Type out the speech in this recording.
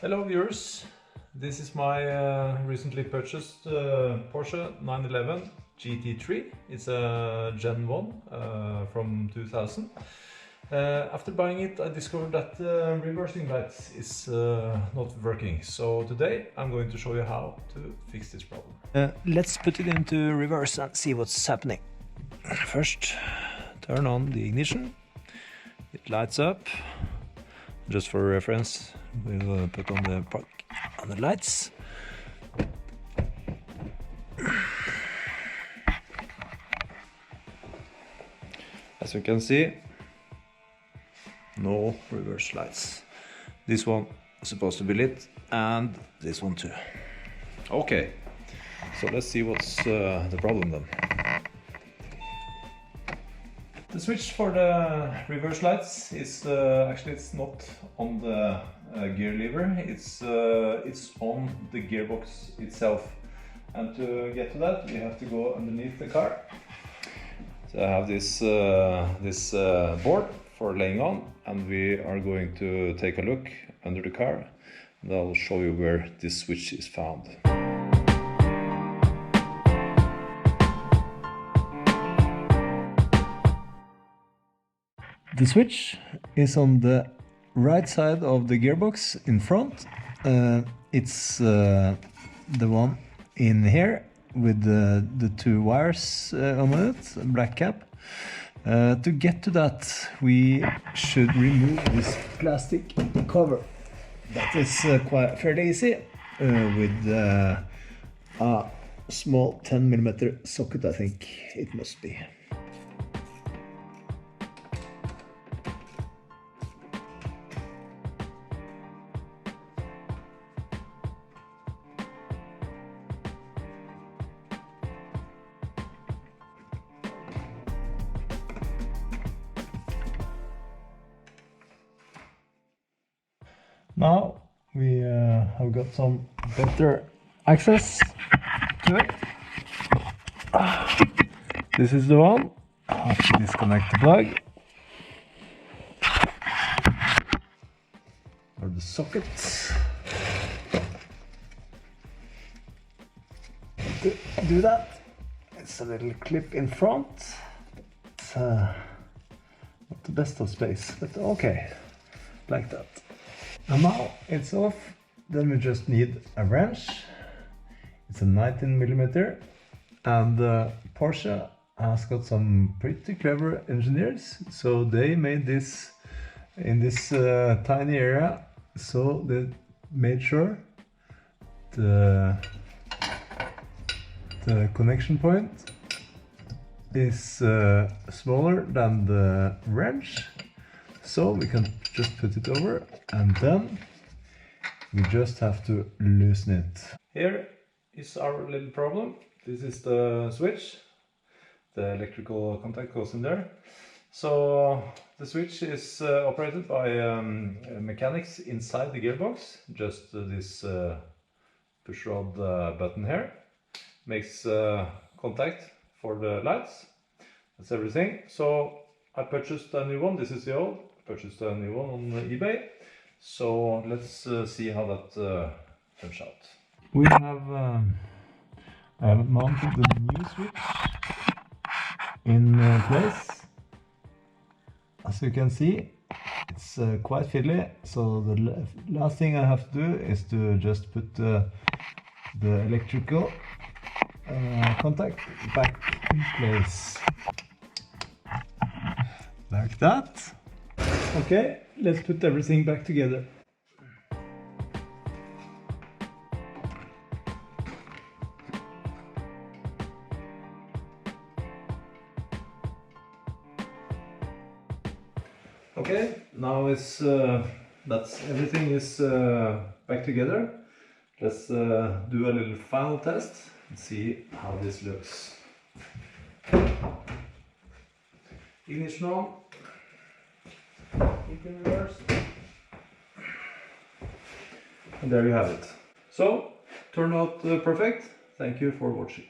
Hello viewers, this is my recently purchased Porsche 911 Gt3. It's a Gen 1 from 2000. After buying it, I discovered that the reversing lights is not working. So today I'm going to show you how to fix this problem. Let's put it into reverse and see what's happening. First, turn on the ignition. It lights up. Just for reference, we'll put on the lights. As you can see, no reverse lights. This one is supposed to be lit, and this one too. Okay, so let's see what's the problem then. The switch for the reverse lights is actually it's not on the gear lever. It's on the gearbox itself. And to get to that, we have to go underneath the car. So I have this board for laying on, and we are going to take a look under the car, and I'll show you where this switch is found. The switch is on the right side of the gearbox in front. It's the one in here with the two wires on it, black cap. To get to that, we should remove this plastic cover. That is quite fairly easy with a small 10mm socket, I think it must be. Now we have got some better access to it. This is the one. I have to disconnect the plug or the sockets. To do that, it's a little clip in front. It's not the best of space, but okay, like that. And now it's off. Then we just need a wrench. It's a 19mm, and Porsche has got some pretty clever engineers, so they made this in this tiny area, so they made sure the connection point is smaller than the wrench, so we can just put it over, and then we just have to loosen it. Here is our little problem. This is the switch. The electrical contact goes in there. So the switch is operated by mechanics inside the gearbox. Just this push rod button here makes contact for the lights. That's everything. So I purchased a new one. This is the old. Purchased a new one on eBay. So let's see how that turns out. We have I have mounted the new switch in place. As you can see, it's quite fiddly. So the last thing I have to do is to just put the electrical contact back in place, like that. Okay, let's put everything back together. Okay, now it's that's everything is back together. Let's do a little final test and see how this looks. Ignition on. Keep in reverse. And there you have it. So, turned out perfect. Thank you for watching.